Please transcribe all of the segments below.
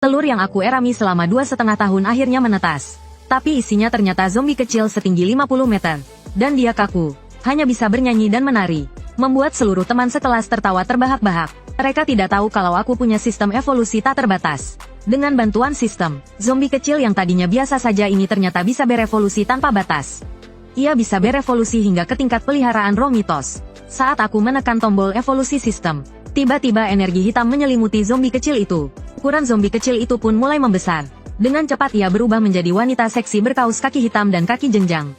Telur yang aku erami selama 2,5 tahun akhirnya menetas. Tapi isinya ternyata zombie kecil setinggi 50 meter. Dan dia kaku, hanya bisa bernyanyi dan menari. Membuat seluruh teman sekelas tertawa terbahak-bahak. Mereka tidak tahu kalau aku punya sistem evolusi tak terbatas. Dengan bantuan sistem, zombie kecil yang tadinya biasa saja ini ternyata bisa berevolusi tanpa batas. Ia bisa berevolusi hingga ke tingkat peliharaan roh mitos. Saat aku menekan tombol evolusi sistem, tiba-tiba energi hitam menyelimuti zombie kecil itu. Ukuran zombie kecil itu pun mulai membesar. Dengan cepat ia berubah menjadi wanita seksi berkaus kaki hitam dan kaki jenjang.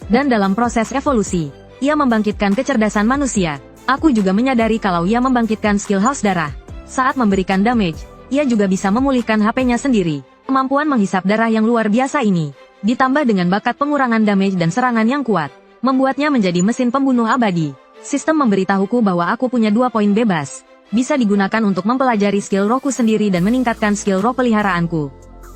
Dan dalam proses evolusi, ia membangkitkan kecerdasan manusia. Aku juga menyadari kalau ia membangkitkan skill haus darah. Saat memberikan damage, ia juga bisa memulihkan HP-nya sendiri. Kemampuan menghisap darah yang luar biasa ini, ditambah dengan bakat pengurangan damage dan serangan yang kuat, membuatnya menjadi mesin pembunuh abadi. Sistem memberitahuku bahwa aku punya 2 poin bebas. Bisa digunakan untuk mempelajari skill rohku sendiri dan meningkatkan skill roh peliharaanku.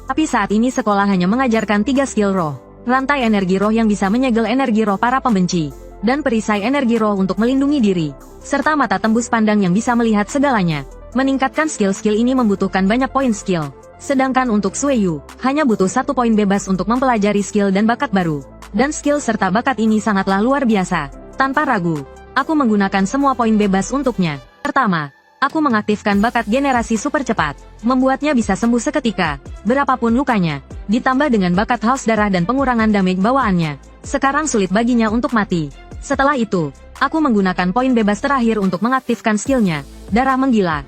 Tapi saat ini sekolah hanya mengajarkan 3 skill roh. Rantai energi roh yang bisa menyegel energi roh para pembenci. Dan perisai energi roh untuk melindungi diri. Serta mata tembus pandang yang bisa melihat segalanya. Meningkatkan skill-skill ini membutuhkan banyak poin skill. Sedangkan untuk Sueyu, hanya butuh 1 poin bebas untuk mempelajari skill dan bakat baru. Dan skill serta bakat ini sangatlah luar biasa. Tanpa ragu, aku menggunakan semua poin bebas untuknya. Pertama, aku mengaktifkan bakat generasi super cepat. Membuatnya bisa sembuh seketika, berapapun lukanya. Ditambah dengan bakat haus darah dan pengurangan damage bawaannya. Sekarang sulit baginya untuk mati. Setelah itu, aku menggunakan poin bebas terakhir untuk mengaktifkan skillnya, darah menggila.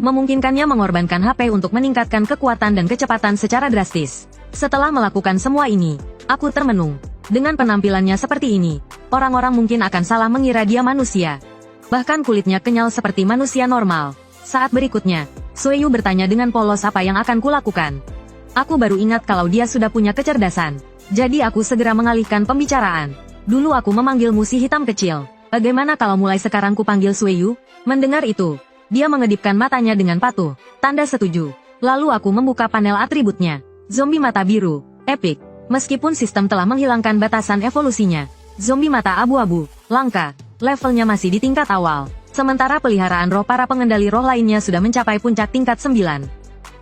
Memungkinkannya mengorbankan HP untuk meningkatkan kekuatan dan kecepatan secara drastis. Setelah melakukan semua ini, aku termenung. Dengan penampilannya seperti ini, orang-orang mungkin akan salah mengira dia manusia. Bahkan kulitnya kenyal seperti manusia normal. Saat berikutnya, Sueyu bertanya dengan polos apa yang akan kulakukan. Aku baru ingat kalau dia sudah punya kecerdasan. Jadi aku segera mengalihkan pembicaraan. Dulu aku memanggilmu si hitam kecil. Bagaimana kalau mulai sekarang kupanggil Sueyu? Mendengar itu, dia mengedipkan matanya dengan patuh. Tanda setuju. Lalu aku membuka panel atributnya. Zombie mata biru, epic. Meskipun sistem telah menghilangkan batasan evolusinya. Zombie mata abu-abu, langka. Levelnya masih di tingkat awal. Sementara peliharaan roh para pengendali roh lainnya sudah mencapai puncak tingkat 9.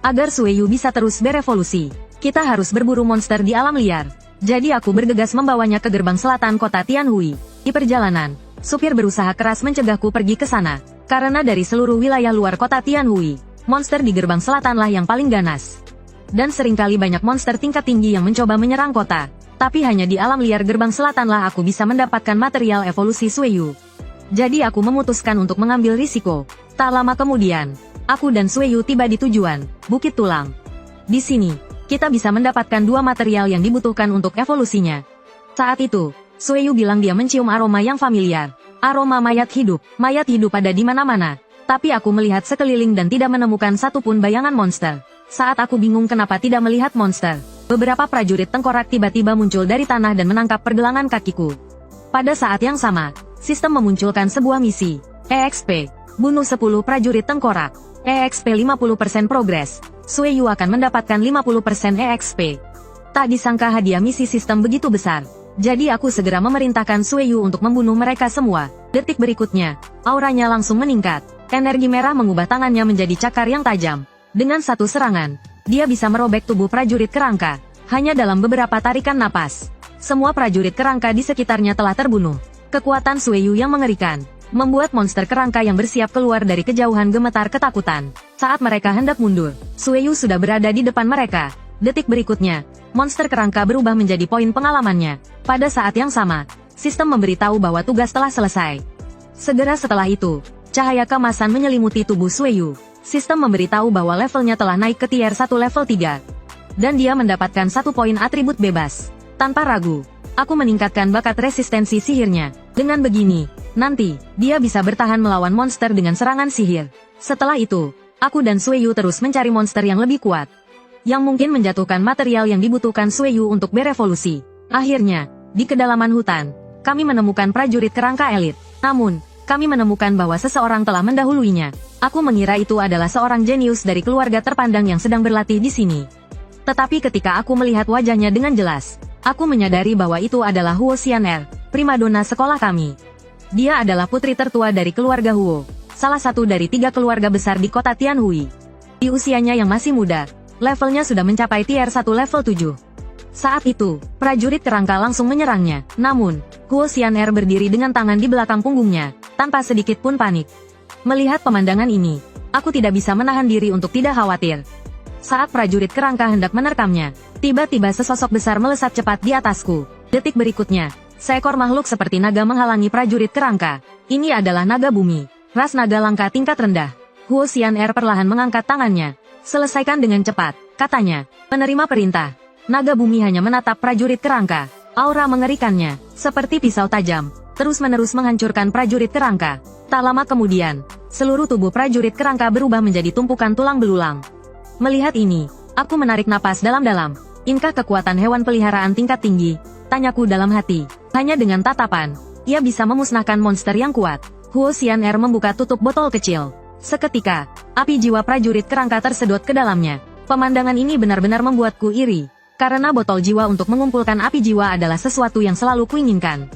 Agar Sueyu bisa terus berevolusi, kita harus berburu monster di alam liar. Jadi aku bergegas membawanya ke gerbang selatan kota Tianhui. Di perjalanan, supir berusaha keras mencegahku pergi ke sana. Karena dari seluruh wilayah luar kota Tianhui, monster di gerbang selatanlah yang paling ganas. Dan seringkali banyak monster tingkat tinggi yang mencoba menyerang kota. Tapi hanya di alam liar gerbang selatanlah aku bisa mendapatkan material evolusi Sueyu. Jadi aku memutuskan untuk mengambil risiko. Tak lama kemudian, aku dan Sueyu tiba di tujuan, Bukit Tulang. Di sini, kita bisa mendapatkan 2 material yang dibutuhkan untuk evolusinya. Saat itu, Sueyu bilang dia mencium aroma yang familiar. Aroma mayat hidup ada di mana-mana. Tapi aku melihat sekeliling dan tidak menemukan satupun bayangan monster. Saat aku bingung kenapa tidak melihat monster, beberapa prajurit tengkorak tiba-tiba muncul dari tanah dan menangkap pergelangan kakiku. Pada saat yang sama, sistem memunculkan sebuah misi. EXP, bunuh 10 prajurit tengkorak. EXP 50% progres. Sueyu akan mendapatkan 50% EXP. Tak disangka hadiah misi sistem begitu besar. Jadi aku segera memerintahkan Sueyu untuk membunuh mereka semua. Detik berikutnya, auranya langsung meningkat. Energi merah mengubah tangannya menjadi cakar yang tajam. Dengan satu serangan, dia bisa merobek tubuh prajurit kerangka. Hanya dalam beberapa tarikan napas, semua prajurit kerangka di sekitarnya telah terbunuh. Kekuatan Sueyu yang mengerikan membuat monster kerangka yang bersiap keluar dari kejauhan gemetar ketakutan. Saat mereka hendak mundur, Sueyu sudah berada di depan mereka. Detik berikutnya, monster kerangka berubah menjadi poin pengalamannya. Pada saat yang sama, sistem memberitahu bahwa tugas telah selesai. Segera setelah itu, cahaya kemasan menyelimuti tubuh Sueyu. Sistem memberitahu bahwa levelnya telah naik ke tier 1 level 3. Dan dia mendapatkan 1 poin atribut bebas. Tanpa ragu, aku meningkatkan bakat resistensi sihirnya. Dengan begini, nanti, dia bisa bertahan melawan monster dengan serangan sihir. Setelah itu, aku dan Sueyu terus mencari monster yang lebih kuat. Yang mungkin menjatuhkan material yang dibutuhkan Sueyu untuk berevolusi. Akhirnya, di kedalaman hutan, kami menemukan prajurit kerangka elit. Namun, kami menemukan bahwa seseorang telah mendahuluinya. Aku mengira itu adalah seorang jenius dari keluarga terpandang yang sedang berlatih di sini. Tetapi ketika aku melihat wajahnya dengan jelas, aku menyadari bahwa itu adalah Huo Xianer, primadona sekolah kami. Dia adalah putri tertua dari keluarga Huo, salah satu dari 3 keluarga besar di kota Tianhui. Di usianya yang masih muda, Levelnya sudah mencapai tier 1 level 7. Saat itu, prajurit kerangka langsung menyerangnya. Namun, Huo Xian'er berdiri dengan tangan di belakang punggungnya, tanpa sedikit pun panik. Melihat pemandangan ini, aku tidak bisa menahan diri untuk tidak khawatir. Saat prajurit kerangka hendak menerkamnya, tiba-tiba sesosok besar melesat cepat di atasku. Detik berikutnya, seekor makhluk seperti naga menghalangi prajurit kerangka. Ini adalah naga bumi, ras naga langka tingkat rendah. Huo Xian'er perlahan mengangkat tangannya. Selesaikan dengan cepat, katanya. Menerima perintah. Naga bumi hanya menatap prajurit kerangka. Aura mengerikannya, seperti pisau tajam, terus-menerus menghancurkan prajurit kerangka. Tak lama kemudian, seluruh tubuh prajurit kerangka berubah menjadi tumpukan tulang belulang. Melihat ini, aku menarik napas dalam-dalam. Inkah kekuatan hewan peliharaan tingkat tinggi? Tanyaku dalam hati. Hanya dengan tatapan, ia bisa memusnahkan monster yang kuat. Huo Xian'er membuka tutup botol kecil. Seketika, api jiwa prajurit kerangka tersedot ke dalamnya. Pemandangan ini benar-benar membuatku iri. Karena botol jiwa untuk mengumpulkan api jiwa adalah sesuatu yang selalu kuinginkan.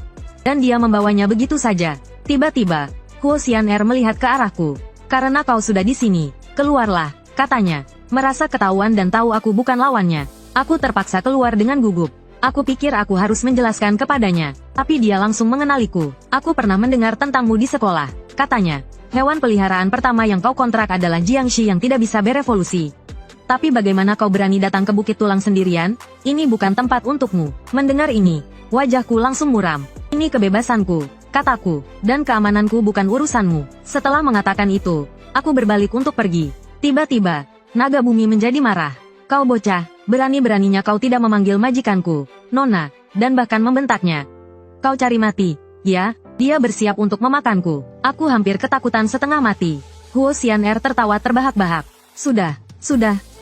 Dan dia membawanya begitu saja. Tiba-tiba, Huo Xian'er melihat ke arahku. Karena kau sudah di sini, keluarlah, katanya. Merasa ketahuan dan tahu aku bukan lawannya, aku terpaksa keluar dengan gugup. Aku pikir aku harus menjelaskan kepadanya, tapi dia langsung mengenaliku. Aku pernah mendengar tentangmu di sekolah, katanya. Hewan peliharaan pertama yang kau kontrak adalah Jiangxi yang tidak bisa berevolusi. Tapi bagaimana kau berani datang ke Bukit Tulang sendirian? Ini bukan tempat untukmu. Mendengar ini, wajahku langsung muram. Ini kebebasanku, kataku, dan keamananku bukan urusanmu. Setelah mengatakan itu, aku berbalik untuk pergi. Tiba-tiba, naga bumi menjadi marah. Kau bocah, berani-beraninya kau tidak memanggil majikanku, Nona, dan bahkan membentaknya. Kau cari mati, ya? Dia bersiap untuk memakanku. Aku hampir ketakutan setengah mati. Huo Xian'er tertawa terbahak-bahak. Sudah,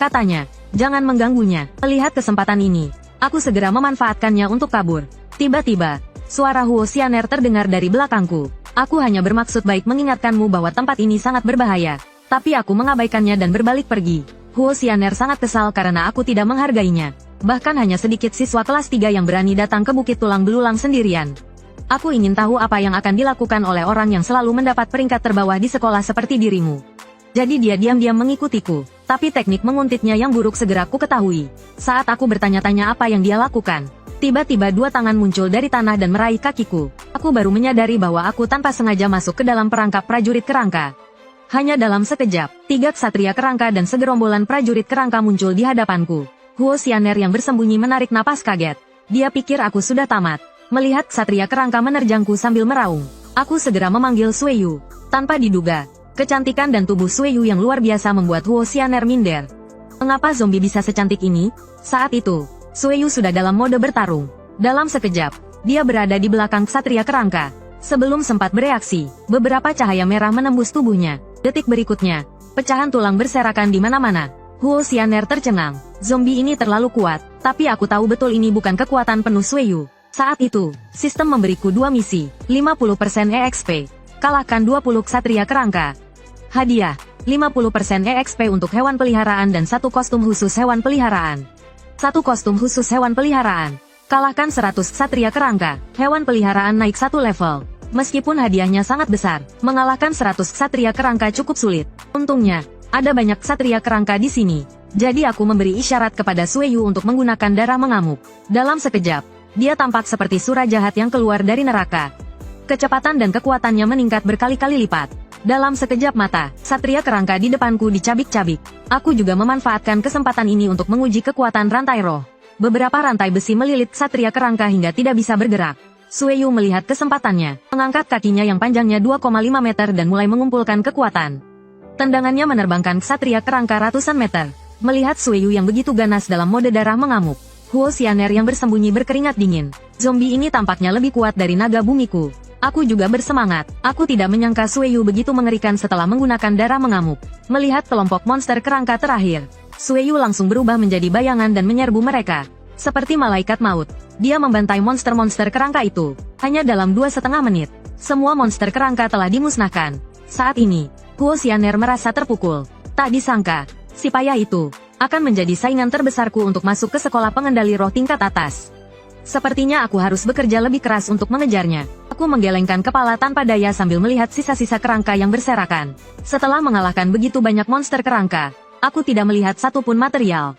katanya. Jangan mengganggunya. Melihat kesempatan ini, aku segera memanfaatkannya untuk kabur. Tiba-tiba, suara Huo Xian'er terdengar dari belakangku. Aku hanya bermaksud baik mengingatkanmu bahwa tempat ini sangat berbahaya. Tapi aku mengabaikannya dan berbalik pergi. Huo Xian'er sangat kesal karena aku tidak menghargainya. Bahkan hanya sedikit siswa kelas 3 yang berani datang ke Bukit Tulang Belulang sendirian. Aku ingin tahu apa yang akan dilakukan oleh orang yang selalu mendapat peringkat terbawah di sekolah seperti dirimu. Jadi dia diam-diam mengikutiku. Tapi teknik menguntitnya yang buruk segera ku ketahui. Saat aku bertanya-tanya apa yang dia lakukan, tiba-tiba dua tangan muncul dari tanah dan meraih kakiku. Aku baru menyadari bahwa aku tanpa sengaja masuk ke dalam perangkap prajurit kerangka. Hanya dalam sekejap, 3 ksatria kerangka dan segerombolan prajurit kerangka muncul di hadapanku. Huo Xian'er yang bersembunyi menarik napas kaget. Dia pikir aku sudah tamat. Melihat ksatria kerangka menerjangku sambil meraung, aku segera memanggil Sueyu. Tanpa diduga, kecantikan dan tubuh Sueyu yang luar biasa membuat Huo Xian'er minder. Mengapa zombie bisa secantik ini? Saat itu, Sueyu sudah dalam mode bertarung. Dalam sekejap, dia berada di belakang ksatria kerangka. Sebelum sempat bereaksi, beberapa cahaya merah menembus tubuhnya. Detik berikutnya, pecahan tulang berserakan di mana-mana. Huo Xian'er tercengang. Zombie ini terlalu kuat, tapi aku tahu betul ini bukan kekuatan penuh Sueyu. Saat itu, sistem memberiku 2 misi, 50% EXP. Kalahkan 20 ksatria kerangka. Hadiah, 50% EXP untuk hewan peliharaan dan 1 kostum khusus hewan peliharaan. 1 kostum khusus hewan peliharaan. Kalahkan 100 ksatria kerangka. Hewan peliharaan naik 1 level. Meskipun hadiahnya sangat besar, mengalahkan 100 ksatria kerangka cukup sulit. Untungnya, ada banyak ksatria kerangka di sini. Jadi aku memberi isyarat kepada Sueyu untuk menggunakan darah mengamuk. Dalam sekejap, dia tampak seperti sura jahat yang keluar dari neraka. Kecepatan dan kekuatannya meningkat berkali-kali lipat. Dalam sekejap mata, ksatria kerangka di depanku dicabik-cabik. Aku juga memanfaatkan kesempatan ini untuk menguji kekuatan rantai roh. Beberapa rantai besi melilit ksatria kerangka hingga tidak bisa bergerak. Sueyu melihat kesempatannya, mengangkat kakinya yang panjangnya 2,5 meter dan mulai mengumpulkan kekuatan. Tendangannya menerbangkan ksatria kerangka ratusan meter. Melihat Sueyu yang begitu ganas dalam mode darah mengamuk, Huo Xian'er yang bersembunyi berkeringat dingin. Zombie ini tampaknya lebih kuat dari naga bumiku. Aku juga bersemangat. Aku tidak menyangka Sueyu begitu mengerikan setelah menggunakan darah mengamuk. Melihat kelompok monster kerangka terakhir, Sueyu langsung berubah menjadi bayangan dan menyerbu mereka. Seperti malaikat maut, dia membantai monster-monster kerangka itu. Hanya dalam 2,5 menit, semua monster kerangka telah dimusnahkan. Saat ini, Huo Xian'er merasa terpukul. Tak disangka, si payah itu akan menjadi saingan terbesarku untuk masuk ke sekolah pengendali roh tingkat atas. Sepertinya aku harus bekerja lebih keras untuk mengejarnya. Aku menggelengkan kepala tanpa daya sambil melihat sisa-sisa kerangka yang berserakan. Setelah mengalahkan begitu banyak monster kerangka, Aku tidak melihat satupun material.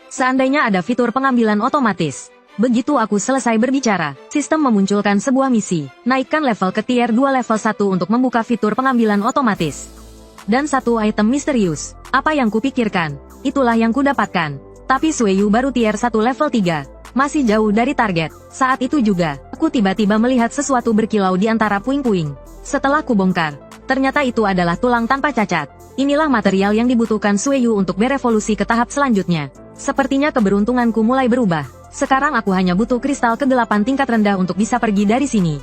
Seandainya ada fitur pengambilan otomatis. Begitu aku selesai berbicara, sistem memunculkan sebuah misi. Naikkan level ke tier 2 level 1 untuk membuka fitur pengambilan otomatis. Dan satu item misterius. Apa yang kupikirkan? Itulah yang kudapatkan. Tapi Sueyu baru tier 1 level 3. Masih jauh dari target. Saat itu juga, aku tiba-tiba melihat sesuatu berkilau di antara puing-puing. Setelah kubongkar, ternyata itu adalah tulang tanpa cacat. Inilah material yang dibutuhkan Sueyu untuk berevolusi ke tahap selanjutnya. Sepertinya keberuntunganku mulai berubah. Sekarang aku hanya butuh kristal kegelapan tingkat rendah untuk bisa pergi dari sini.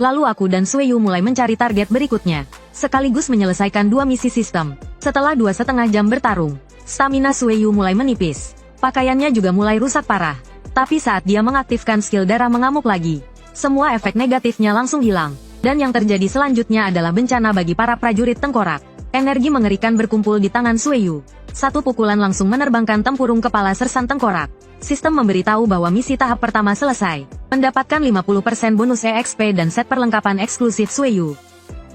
Lalu aku dan Sueyu mulai mencari target berikutnya. Sekaligus menyelesaikan 2 misi sistem. Setelah 2,5 jam bertarung, stamina Sueyu mulai menipis. Pakaiannya juga mulai rusak parah. Tapi saat dia mengaktifkan skill darah mengamuk lagi, semua efek negatifnya langsung hilang. Dan yang terjadi selanjutnya adalah bencana bagi para prajurit tengkorak. Energi mengerikan berkumpul di tangan Sueyu. Satu pukulan langsung menerbangkan tempurung kepala sersan tengkorak. Sistem memberitahu bahwa misi tahap pertama selesai. Mendapatkan 50% bonus EXP dan set perlengkapan eksklusif Sueyu.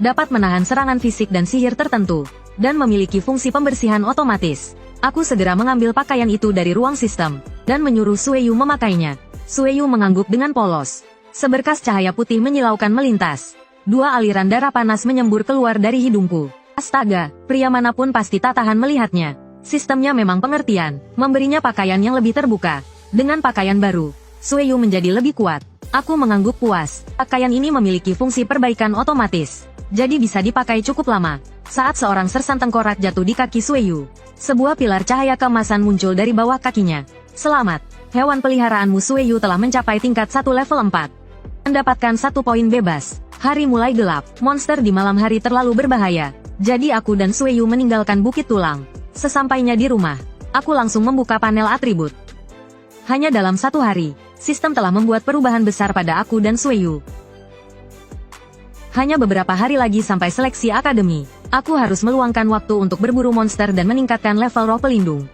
Dapat menahan serangan fisik dan sihir tertentu. Dan memiliki fungsi pembersihan otomatis. Aku segera mengambil pakaian itu dari ruang sistem. Dan menyuruh Sueyu memakainya. Sueyu mengangguk dengan polos. Seberkas cahaya putih menyilaukan melintas. 2 aliran darah panas menyembur keluar dari hidungku. Astaga, pria manapun pasti tak tahan melihatnya. Sistemnya memang pengertian, memberinya pakaian yang lebih terbuka. Dengan pakaian baru, Sueyu menjadi lebih kuat. Aku mengangguk puas. Pakaian ini memiliki fungsi perbaikan otomatis. Jadi bisa dipakai cukup lama. Saat seorang sersan tengkorak jatuh di kaki Sueyu, sebuah pilar cahaya keemasan muncul dari bawah kakinya. Selamat, hewan peliharaanmu Sueyu telah mencapai tingkat 1 level 4. Mendapatkan 1 poin bebas. Hari mulai gelap. Monster di malam hari terlalu berbahaya. Jadi aku dan Sueyu meninggalkan Bukit Tulang. Sesampainya di rumah, aku langsung membuka panel atribut. Hanya dalam 1 hari, sistem telah membuat perubahan besar pada aku dan Sueyu. Hanya beberapa hari lagi sampai seleksi akademi. Aku harus meluangkan waktu untuk berburu monster dan meningkatkan level roh pelindung.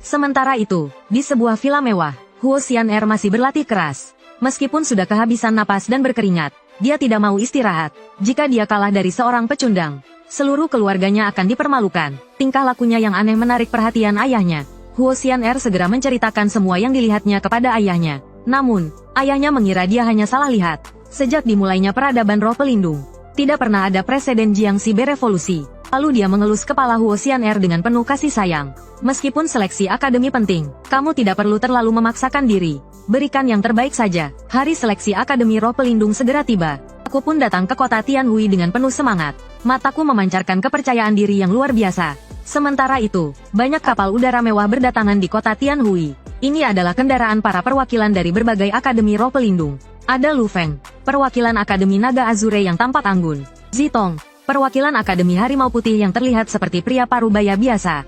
Sementara itu, di sebuah villa mewah, Huo Xian'er masih berlatih keras. Meskipun sudah kehabisan napas dan berkeringat, dia tidak mau istirahat. Jika dia kalah dari seorang pecundang, seluruh keluarganya akan dipermalukan. Tingkah lakunya yang aneh menarik perhatian ayahnya. Huo Xian'er segera menceritakan semua yang dilihatnya kepada ayahnya. Namun, ayahnya mengira dia hanya salah lihat. Sejak dimulainya peradaban roh pelindung, tidak pernah ada preseden Jiangxi berevolusi. Lalu dia mengelus kepala Huo Xian'er dengan penuh kasih sayang. Meskipun seleksi akademi penting, kamu tidak perlu terlalu memaksakan diri. Berikan yang terbaik saja. Hari seleksi akademi roh pelindung segera tiba. Aku pun datang ke kota Tianhui dengan penuh semangat. Mataku memancarkan kepercayaan diri yang luar biasa. Sementara itu, banyak kapal udara mewah berdatangan di kota Tianhui. Ini adalah kendaraan para perwakilan dari berbagai akademi roh pelindung. Ada Lu Feng, perwakilan Akademi Naga Azure yang tampak anggun. Zitong, perwakilan Akademi Harimau Putih yang terlihat seperti pria parubaya biasa.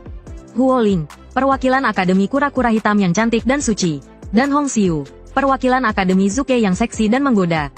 Huo Ling, perwakilan Akademi Kura-Kura Hitam yang cantik dan suci. Dan Hong Xiu, perwakilan Akademi Zuke yang seksi dan menggoda.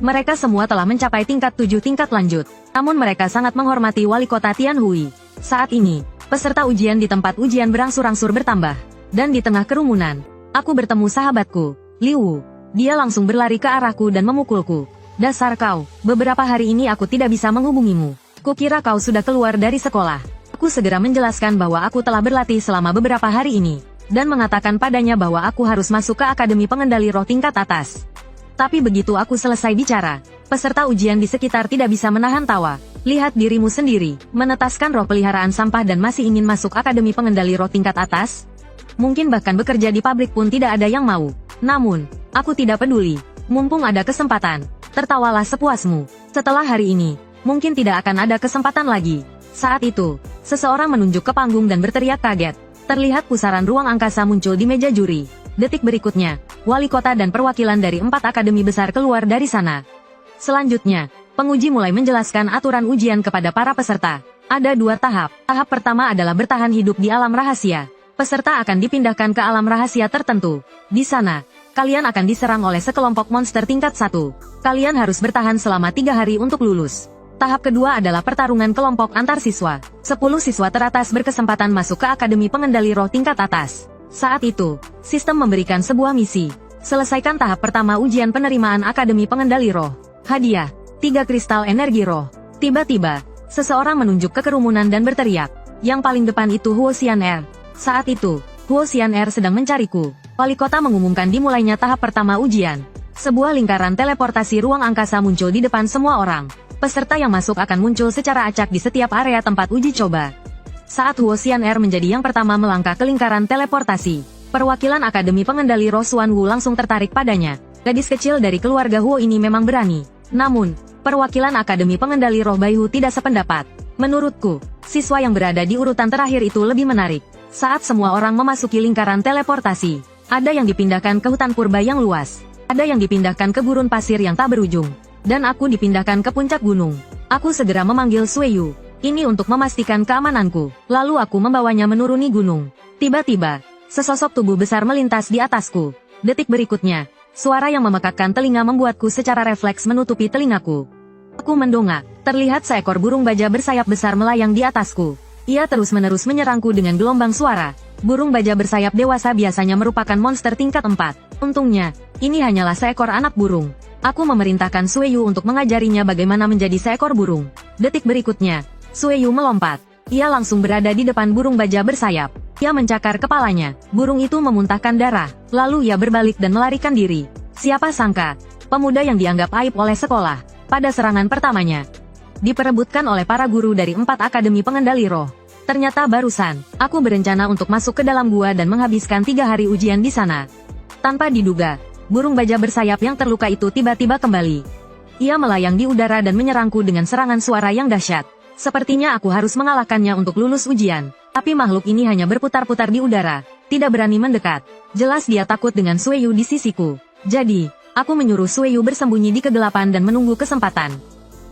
Mereka semua telah mencapai tingkat 7 tingkat lanjut. Namun mereka sangat menghormati wali kota Tianhui. Saat ini, peserta ujian di tempat ujian berangsur-angsur bertambah. Dan di tengah kerumunan, aku bertemu sahabatku, Liu Wu. Dia langsung berlari ke arahku dan memukulku. Dasar kau, beberapa hari ini aku tidak bisa menghubungimu. Kukira kau sudah keluar dari sekolah. Aku segera menjelaskan bahwa aku telah berlatih selama beberapa hari ini. Dan mengatakan padanya bahwa aku harus masuk ke Akademi Pengendali Roh tingkat atas. Tapi begitu aku selesai bicara, peserta ujian di sekitar tidak bisa menahan tawa. Lihat dirimu sendiri, menetaskan roh peliharaan sampah dan masih ingin masuk Akademi Pengendali Roh tingkat atas? Mungkin bahkan bekerja di pabrik pun tidak ada yang mau. Namun, aku tidak peduli. Mumpung ada kesempatan, tertawalah sepuasmu. Setelah hari ini, mungkin tidak akan ada kesempatan lagi. Saat itu, seseorang menunjuk ke panggung dan berteriak kaget. Terlihat pusaran ruang angkasa muncul di meja juri. Detik berikutnya, wali kota dan perwakilan dari 4 akademi besar keluar dari sana. Selanjutnya, penguji mulai menjelaskan aturan ujian kepada para peserta. Ada 2 tahap. Tahap pertama adalah bertahan hidup di alam rahasia. Peserta akan dipindahkan ke alam rahasia tertentu. Di sana, kalian akan diserang oleh sekelompok monster tingkat 1. Kalian harus bertahan selama 3 hari untuk lulus. Tahap kedua adalah pertarungan kelompok antar siswa. 10 siswa teratas berkesempatan masuk ke Akademi Pengendali Roh tingkat atas. Saat itu, sistem memberikan sebuah misi. Selesaikan tahap pertama ujian penerimaan Akademi Pengendali Roh. Hadiah, 3 kristal energi roh. Tiba-tiba, seseorang menunjuk ke kerumunan dan berteriak. Yang paling depan itu Huo Xian'er. Saat itu, Huo Xian'er sedang mencariku. Wali kota mengumumkan dimulainya tahap pertama ujian. Sebuah lingkaran teleportasi ruang angkasa muncul di depan semua orang. Peserta yang masuk akan muncul secara acak di setiap area tempat uji coba. Saat Huo Xian'er menjadi yang pertama melangkah ke lingkaran teleportasi, perwakilan Akademi Pengendali Roh Xuan Wu langsung tertarik padanya. Gadis kecil dari keluarga Huo ini memang berani. Namun, perwakilan Akademi Pengendali Roh Baihu tidak sependapat. Menurutku, siswa yang berada di urutan terakhir itu lebih menarik. Saat semua orang memasuki lingkaran teleportasi, ada yang dipindahkan ke hutan purba yang luas. Ada yang dipindahkan ke gurun pasir yang tak berujung. Dan aku dipindahkan ke puncak gunung. Aku segera memanggil Sueyu. Ini untuk memastikan keamananku. Lalu aku membawanya menuruni gunung. Tiba-tiba, sesosok tubuh besar melintas di atasku. Detik berikutnya, suara yang memekakkan telinga membuatku secara refleks menutupi telingaku. Aku mendongak. Terlihat seekor burung baja bersayap besar melayang di atasku. Ia terus-menerus menyerangku dengan gelombang suara. Burung baja bersayap dewasa biasanya merupakan monster tingkat 4. Untungnya, ini hanyalah seekor anak burung. Aku memerintahkan Sueyu untuk mengajarinya bagaimana menjadi seekor burung. Detik berikutnya, Sueyu melompat. Ia langsung berada di depan burung baja bersayap. Ia mencakar kepalanya. Burung itu memuntahkan darah. Lalu ia berbalik dan melarikan diri. Siapa sangka, pemuda yang dianggap aib oleh sekolah, pada serangan pertamanya, diperebutkan oleh para guru dari 4 Akademi Pengendali Roh. Ternyata barusan, aku berencana untuk masuk ke dalam gua dan menghabiskan 3 hari ujian di sana. Tanpa diduga, burung baja bersayap yang terluka itu tiba-tiba kembali. Ia melayang di udara dan menyerangku dengan serangan suara yang dahsyat. Sepertinya aku harus mengalahkannya untuk lulus ujian. Tapi makhluk ini hanya berputar-putar di udara, tidak berani mendekat. Jelas dia takut dengan Sueyu di sisiku. Jadi, aku menyuruh Sueyu bersembunyi di kegelapan dan menunggu kesempatan.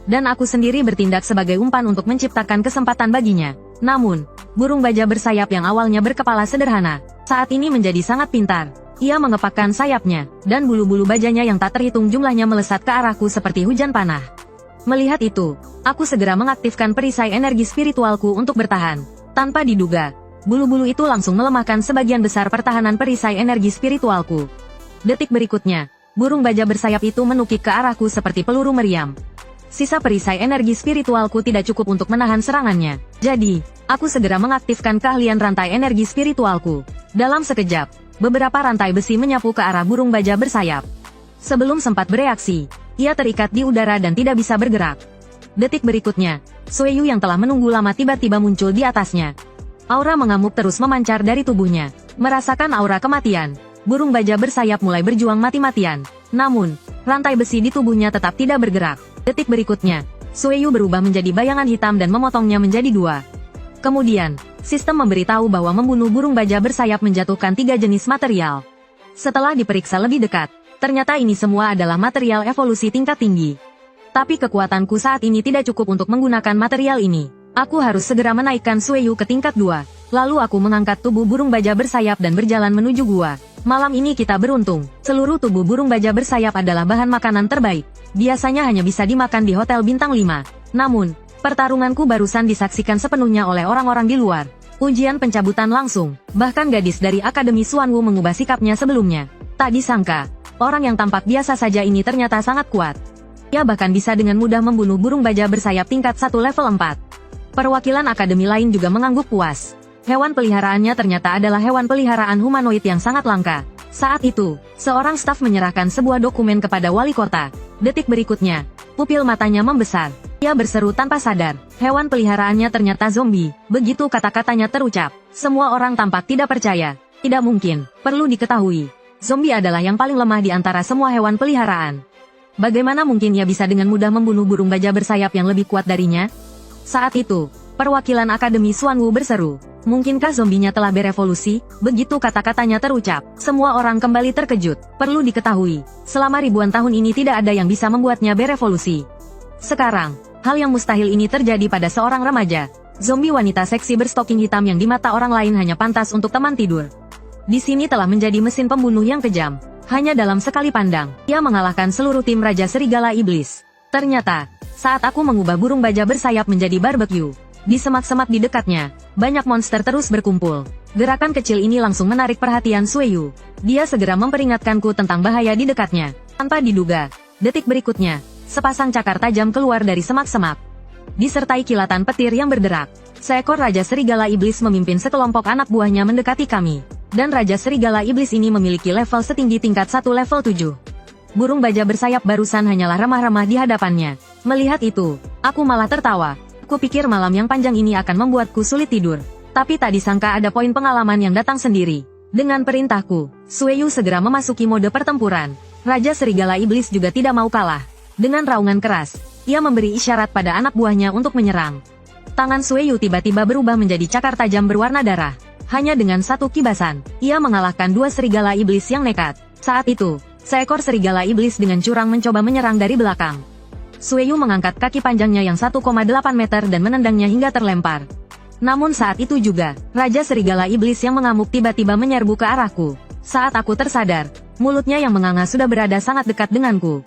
Dan aku sendiri bertindak sebagai umpan untuk menciptakan kesempatan baginya. Namun, burung baja bersayap yang awalnya berkepala sederhana, saat ini menjadi sangat pintar. Ia mengepakkan sayapnya, dan bulu-bulu bajanya yang tak terhitung jumlahnya melesat ke arahku seperti hujan panah. Melihat itu, aku segera mengaktifkan perisai energi spiritualku untuk bertahan. Tanpa diduga, bulu-bulu itu langsung melemahkan sebagian besar pertahanan perisai energi spiritualku. Detik berikutnya, burung baja bersayap itu menukik ke arahku seperti peluru meriam. Sisa perisai energi spiritualku tidak cukup untuk menahan serangannya. Jadi, aku segera mengaktifkan keahlian rantai energi spiritualku. Dalam sekejap, beberapa rantai besi menyapu ke arah burung baja bersayap. Sebelum sempat bereaksi, ia terikat di udara dan tidak bisa bergerak. Detik berikutnya, Sueyu yang telah menunggu lama tiba-tiba muncul di atasnya. Aura mengamuk terus memancar dari tubuhnya. Merasakan aura kematian, burung baja bersayap mulai berjuang mati-matian. Namun, rantai besi di tubuhnya tetap tidak bergerak. Detik berikutnya, Sueyu berubah menjadi bayangan hitam dan memotongnya menjadi 2. Kemudian, sistem memberitahu bahwa membunuh burung baja bersayap menjatuhkan 3 jenis material. Setelah diperiksa lebih dekat, ternyata ini semua adalah material evolusi tingkat tinggi. Tapi kekuatanku saat ini tidak cukup untuk menggunakan material ini. Aku harus segera menaikkan Sueyu ke tingkat 2. Lalu aku mengangkat tubuh burung baja bersayap dan berjalan menuju gua. Malam ini kita beruntung. Seluruh tubuh burung baja bersayap adalah bahan makanan terbaik. Biasanya hanya bisa dimakan di hotel bintang 5. Namun, pertarunganku barusan disaksikan sepenuhnya oleh orang-orang di luar. Ujian pencabutan langsung. Bahkan gadis dari Akademi Xuanwu mengubah sikapnya sebelumnya. Tak disangka, orang yang tampak biasa saja ini ternyata sangat kuat. Ia bahkan bisa dengan mudah membunuh burung baja bersayap tingkat 1 level 4. Perwakilan akademi lain juga mengangguk puas. Hewan peliharaannya ternyata adalah hewan peliharaan humanoid yang sangat langka. Saat itu, seorang staf menyerahkan sebuah dokumen kepada wali kota. Detik berikutnya, pupil matanya membesar. Ia berseru tanpa sadar, hewan peliharaannya ternyata zombie. Begitu kata-katanya terucap, semua orang tampak tidak percaya. Tidak mungkin, perlu diketahui. Zombie adalah yang paling lemah di antara semua hewan peliharaan. Bagaimana mungkin ia bisa dengan mudah membunuh burung baja bersayap yang lebih kuat darinya? Saat itu, perwakilan Akademi Xuanwu berseru, mungkinkah zombinya telah berevolusi? Begitu kata-katanya terucap, semua orang kembali terkejut. Perlu diketahui, selama ribuan tahun ini tidak ada yang bisa membuatnya berevolusi. Sekarang, hal yang mustahil ini terjadi pada seorang remaja. Zombie wanita seksi berstoking hitam yang di mata orang lain hanya pantas untuk teman tidur. Di sini telah menjadi mesin pembunuh yang kejam. Hanya dalam sekali pandang, ia mengalahkan seluruh tim Raja Serigala Iblis. Ternyata, saat aku mengubah burung baja bersayap menjadi barbecue, di semak-semak di dekatnya, banyak monster terus berkumpul. Gerakan kecil ini langsung menarik perhatian Sueyu. Dia segera memperingatkanku tentang bahaya di dekatnya. Tanpa diduga, detik berikutnya, sepasang cakar tajam keluar dari semak-semak. disertai kilatan petir yang berderak. Seekor Raja Serigala Iblis memimpin sekelompok anak buahnya mendekati kami. Dan Raja Serigala Iblis ini memiliki level setinggi tingkat 1 level 7. Burung baja bersayap barusan hanyalah remah-remah di hadapannya. Melihat itu, aku malah tertawa. Aku pikir malam yang panjang ini akan membuatku sulit tidur. Tapi tak disangka ada poin pengalaman yang datang sendiri. Dengan perintahku, Sueyu segera memasuki mode pertempuran. Raja Serigala Iblis juga tidak mau kalah. Dengan raungan keras, ia memberi isyarat pada anak buahnya untuk menyerang. Tangan Sueyu tiba-tiba berubah menjadi cakar tajam berwarna darah. Hanya dengan satu kibasan, ia mengalahkan dua serigala iblis yang nekat. Saat itu, seekor serigala iblis dengan curang mencoba menyerang dari belakang. Sueyu mengangkat kaki panjangnya yang 1,8 meter dan menendangnya hingga terlempar. Namun saat itu juga, Raja Serigala Iblis yang mengamuk tiba-tiba menyerbu ke arahku. Saat aku tersadar, mulutnya yang menganga sudah berada sangat dekat denganku.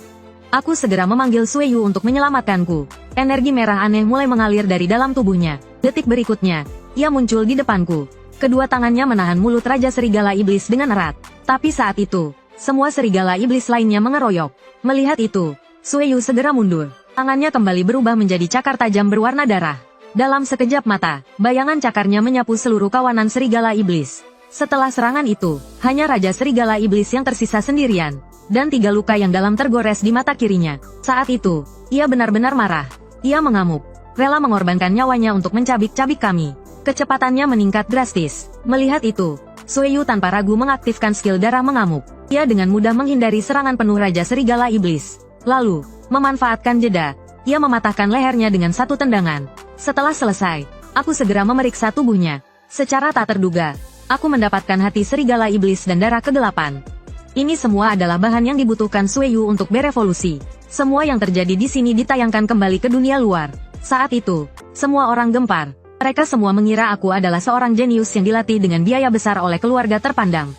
Aku segera memanggil Sueyu untuk menyelamatkanku. Energi merah aneh mulai mengalir dari dalam tubuhnya. Detik berikutnya, ia muncul di depanku. Kedua tangannya menahan mulut Raja Serigala Iblis dengan erat. Tapi saat itu, semua serigala iblis lainnya mengeroyok. Melihat itu, Sueyu segera mundur. Tangannya kembali berubah menjadi cakar tajam berwarna darah. Dalam sekejap mata, bayangan cakarnya menyapu seluruh kawanan serigala iblis. Setelah serangan itu, hanya Raja Serigala Iblis yang tersisa sendirian. Dan 3 luka yang dalam tergores di mata kirinya. Saat itu, ia benar-benar marah. Ia mengamuk, rela mengorbankan nyawanya untuk mencabik-cabik kami. Kecepatannya meningkat drastis. Melihat itu, Sueyu tanpa ragu mengaktifkan skill darah mengamuk. Ia dengan mudah menghindari serangan penuh Raja Serigala Iblis. Lalu, memanfaatkan jeda, ia mematahkan lehernya dengan satu tendangan. Setelah selesai, aku segera memeriksa tubuhnya. Secara tak terduga, aku mendapatkan hati serigala iblis dan darah kegelapan. Ini semua adalah bahan yang dibutuhkan Sueyu untuk berevolusi. Semua yang terjadi di sini ditayangkan kembali ke dunia luar. Saat itu, semua orang gempar. Mereka semua mengira aku adalah seorang jenius yang dilatih dengan biaya besar oleh keluarga terpandang.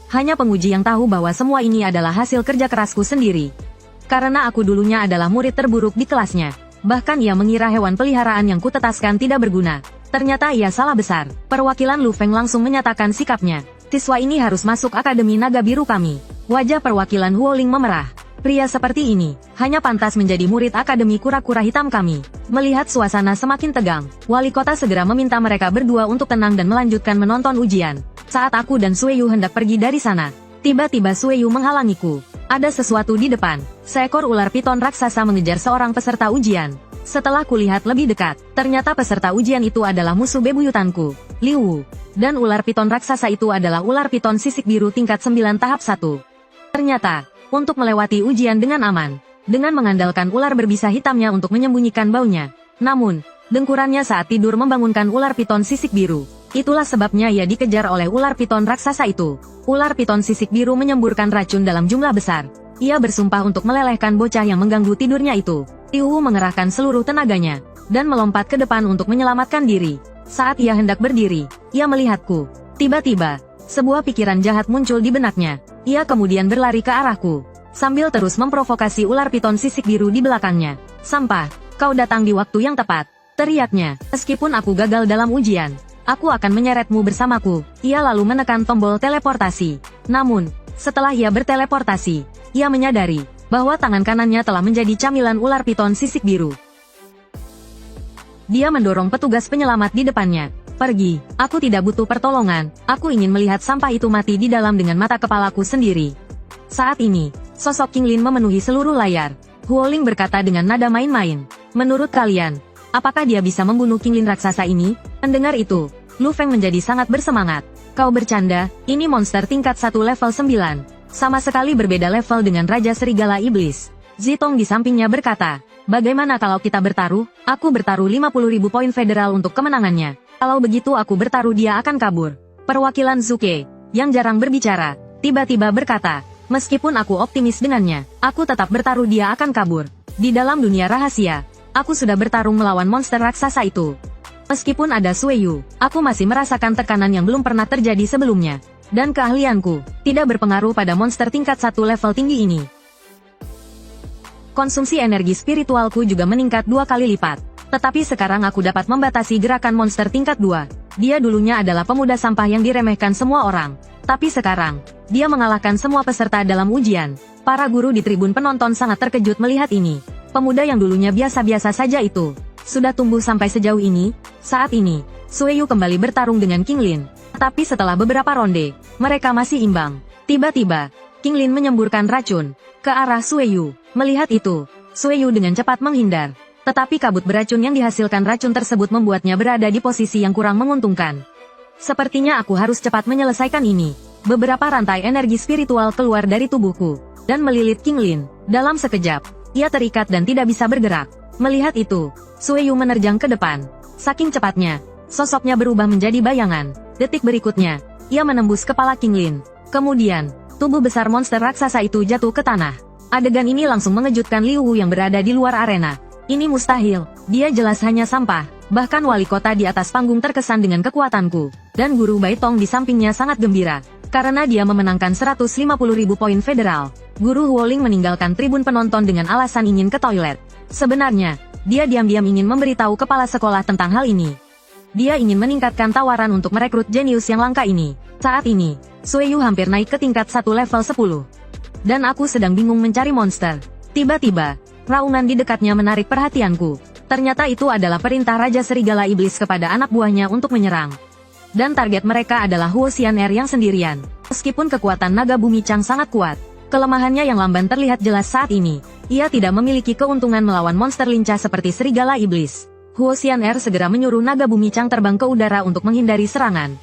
Hanya penguji yang tahu bahwa semua ini adalah hasil kerja kerasku sendiri. Karena aku dulunya adalah murid terburuk di kelasnya. Bahkan ia mengira hewan peliharaan yang kutetaskan tidak berguna. Ternyata ia salah besar. Perwakilan Lu Feng langsung menyatakan sikapnya. Siswa ini harus masuk Akademi Naga Biru kami. Wajah perwakilan Huoling memerah. Pria seperti ini, hanya pantas menjadi murid Akademi Kura-Kura Hitam kami. Melihat suasana semakin tegang, wali kota segera meminta mereka berdua untuk tenang dan melanjutkan menonton ujian. Saat aku dan Sueyu hendak pergi dari sana, tiba-tiba Sueyu menghalangiku. Ada sesuatu di depan. Seekor ular piton raksasa mengejar seorang peserta ujian. Setelah kulihat lebih dekat, ternyata peserta ujian itu adalah musuh bebuyutanku, Liu Wu. Dan ular piton raksasa itu adalah ular piton sisik biru tingkat 9 tahap 1. Ternyata, untuk melewati ujian dengan aman, dengan mengandalkan ular berbisa hitamnya untuk menyembunyikan baunya. Namun, dengkurannya saat tidur membangunkan ular piton sisik biru. Itulah sebabnya ia dikejar oleh ular piton raksasa itu. Ular piton sisik biru menyemburkan racun dalam jumlah besar. Ia bersumpah untuk melelehkan bocah yang mengganggu tidurnya itu. Liu Wu mengerahkan seluruh tenaganya, dan melompat ke depan untuk menyelamatkan diri. Saat ia hendak berdiri, ia melihatku. Tiba-tiba, sebuah pikiran jahat muncul di benaknya. Ia kemudian berlari ke arahku, sambil terus memprovokasi ular piton sisik biru di belakangnya. Sampah, kau datang di waktu yang tepat, teriaknya. Meskipun aku gagal dalam ujian, aku akan menyeretmu bersamaku. Ia lalu menekan tombol teleportasi. Namun, setelah ia berteleportasi, ia menyadari bahwa tangan kanannya telah menjadi camilan ular piton sisik biru. Dia mendorong petugas penyelamat di depannya. Pergi, aku tidak butuh pertolongan, aku ingin melihat sampah itu mati di dalam dengan mata kepalaku sendiri. Saat ini, sosok King Lin memenuhi seluruh layar. Huoling berkata dengan nada main-main. Menurut kalian, apakah dia bisa membunuh King Lin raksasa ini? Mendengar itu, Lu Feng menjadi sangat bersemangat. Kau bercanda, ini monster tingkat 1 level 9. Sama sekali berbeda level dengan Raja Serigala Iblis. Zitong di sampingnya berkata, bagaimana kalau kita bertaruh? Aku bertaruh 50.000 poin federal untuk kemenangannya. Kalau begitu aku bertaruh dia akan kabur. Perwakilan Zuke, yang jarang berbicara, tiba-tiba berkata, meskipun aku optimis dengannya, aku tetap bertaruh dia akan kabur. Di dalam dunia rahasia, aku sudah bertarung melawan monster raksasa itu. Meskipun ada Sueyu, aku masih merasakan tekanan yang belum pernah terjadi sebelumnya. Dan keahlianku tidak berpengaruh pada monster tingkat 1 level tinggi ini. Konsumsi energi spiritualku juga meningkat 2 kali lipat. Tetapi sekarang aku dapat membatasi gerakan monster tingkat 2. Dia dulunya adalah pemuda sampah yang diremehkan semua orang. Tapi sekarang, dia mengalahkan semua peserta dalam ujian. Para guru di tribun penonton sangat terkejut melihat ini. Pemuda yang dulunya biasa-biasa saja itu, sudah tumbuh sampai sejauh ini. Saat ini, Sueyu kembali bertarung dengan King Lin. Tapi setelah beberapa ronde, mereka masih imbang. Tiba-tiba, King Lin menyemburkan racun ke arah Sueyu. Melihat itu, Sueyu dengan cepat menghindar. Tetapi kabut beracun yang dihasilkan racun tersebut membuatnya berada di posisi yang kurang menguntungkan. Sepertinya aku harus cepat menyelesaikan ini. Beberapa rantai energi spiritual keluar dari tubuhku dan melilit King Lin. Dalam sekejap, ia terikat dan tidak bisa bergerak. Melihat itu, Sueyu menerjang ke depan. Saking cepatnya, sosoknya berubah menjadi bayangan. Detik berikutnya, ia menembus kepala King Lin. Kemudian, tubuh besar monster raksasa itu jatuh ke tanah. Adegan ini langsung mengejutkan Liu Wu yang berada di luar arena. Ini mustahil, dia jelas hanya sampah. Bahkan wali kota di atas panggung terkesan dengan kekuatanku. Dan guru Baitong di sampingnya sangat gembira. Karena dia memenangkan 150.000 poin federal. Guru Huoling meninggalkan tribun penonton dengan alasan ingin ke toilet. Sebenarnya, dia diam-diam ingin memberitahu kepala sekolah tentang hal ini. Dia ingin meningkatkan tawaran untuk merekrut jenius yang langka ini. Saat ini, Sueyu hampir naik ke tingkat 1 level 10. Dan aku sedang bingung mencari monster. Tiba-tiba, raungan di dekatnya menarik perhatianku. Ternyata itu adalah perintah Raja Serigala Iblis kepada anak buahnya untuk menyerang. Dan target mereka adalah Huo Xian'er yang sendirian. Meskipun kekuatan naga bumi Chang sangat kuat, kelemahannya yang lamban terlihat jelas saat ini. Ia tidak memiliki keuntungan melawan monster lincah seperti Serigala Iblis. Huo Xian'er segera menyuruh naga bumi Chang terbang ke udara untuk menghindari serangan.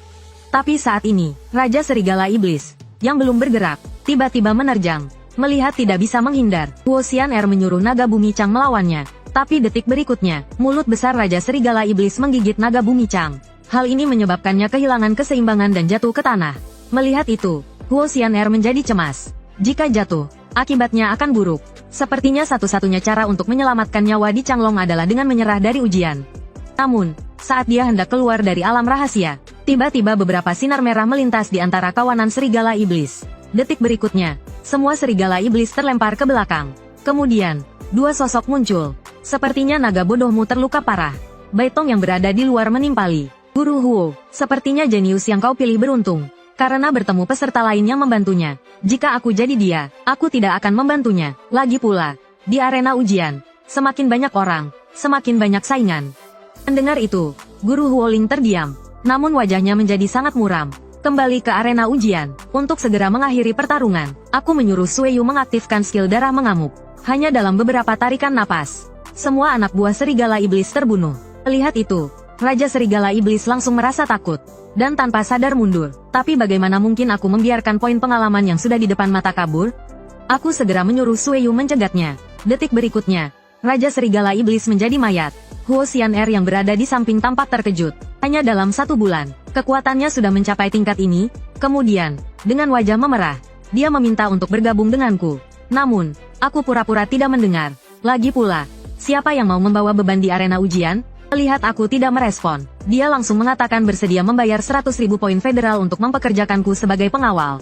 Tapi saat ini, Raja Serigala Iblis, yang belum bergerak, tiba-tiba menerjang. Melihat tidak bisa menghindar, Huo Xian'er menyuruh naga bumi Chang melawannya. Tapi detik berikutnya, mulut besar Raja Serigala Iblis menggigit naga bumi Chang. Hal ini menyebabkannya kehilangan keseimbangan dan jatuh ke tanah. Melihat itu, Huo Xian'er menjadi cemas. Jika jatuh, akibatnya akan buruk. Sepertinya satu-satunya cara untuk menyelamatkan nyawa di Changlong adalah dengan menyerah dari ujian. Namun, saat dia hendak keluar dari alam rahasia, tiba-tiba beberapa sinar merah melintas di antara kawanan Serigala Iblis. Detik berikutnya, semua Serigala Iblis terlempar ke belakang. Kemudian, dua sosok muncul. Sepertinya naga bodohmu terluka parah. Baitong yang berada di luar menimpali. Guru Huo, sepertinya jenius yang kau pilih beruntung. Karena bertemu peserta lain yang membantunya. Jika aku jadi dia, aku tidak akan membantunya. Lagi pula, di arena ujian, semakin banyak orang, semakin banyak saingan. Mendengar itu, Guru Huoling terdiam. Namun wajahnya menjadi sangat muram. Kembali ke arena ujian. Untuk segera mengakhiri pertarungan, aku menyuruh Sueyu mengaktifkan skill darah mengamuk. Hanya dalam beberapa tarikan napas, semua anak buah Serigala Iblis terbunuh. Melihat itu, Raja Serigala Iblis langsung merasa takut, dan tanpa sadar mundur. Tapi bagaimana mungkin aku membiarkan poin pengalaman yang sudah di depan mata kabur? Aku segera menyuruh Sueyu mencegatnya. Detik berikutnya, Raja Serigala Iblis menjadi mayat. Huo Xian'er yang berada di samping tampak terkejut. Hanya dalam 1 bulan, kekuatannya sudah mencapai tingkat ini. Kemudian, dengan wajah memerah, dia meminta untuk bergabung denganku. Namun, aku pura-pura tidak mendengar. Lagi pula, siapa yang mau membawa beban di arena ujian? Melihat aku tidak merespon, dia langsung mengatakan bersedia membayar 100.000 poin federal untuk mempekerjakanku sebagai pengawal.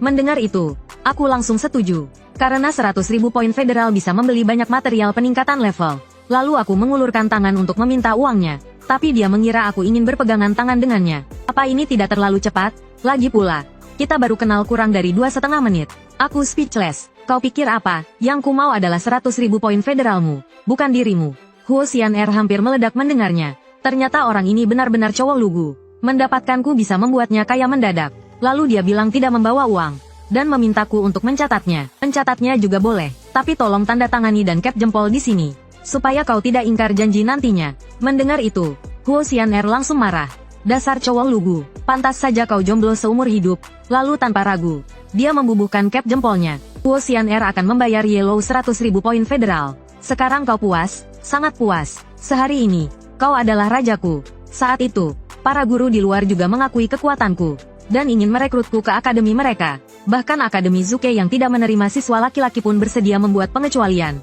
Mendengar itu, aku langsung setuju. Karena 100.000 poin federal bisa membeli banyak material peningkatan level. Lalu aku mengulurkan tangan untuk meminta uangnya. Tapi dia mengira aku ingin berpegangan tangan dengannya. Apa ini tidak terlalu cepat? Lagi pula, kita baru kenal kurang dari 2,5 menit. Aku speechless. Kau pikir apa? Yang ku mau adalah 100.000 poin federalmu, bukan dirimu. Huo Xian'er hampir meledak mendengarnya. Ternyata orang ini benar-benar cowok lugu. Mendapatkanku bisa membuatnya kaya mendadak. Lalu dia bilang tidak membawa uang. Dan memintaku untuk mencatatnya. Mencatatnya juga boleh. Tapi tolong tanda tangani dan cap jempol di sini. Supaya kau tidak ingkar janji nantinya. Mendengar itu, Huo Xian'er langsung marah. Dasar cowok lugu. Pantas saja kau jomblo seumur hidup. Lalu tanpa ragu, dia membubuhkan cap jempolnya. Huo Xian'er akan membayar Yellow 100.000 poin federal. Sekarang kau puas? Sangat puas. Sehari ini, kau adalah rajaku. Saat itu, para guru di luar juga mengakui kekuatanku. Dan ingin merekrutku ke akademi mereka. Bahkan akademi Zuke yang tidak menerima siswa laki-laki pun bersedia membuat pengecualian.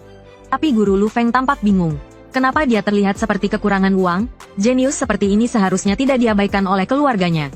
Tapi guru Lu Feng tampak bingung. Kenapa dia terlihat seperti kekurangan uang? Jenius seperti ini seharusnya tidak diabaikan oleh keluarganya.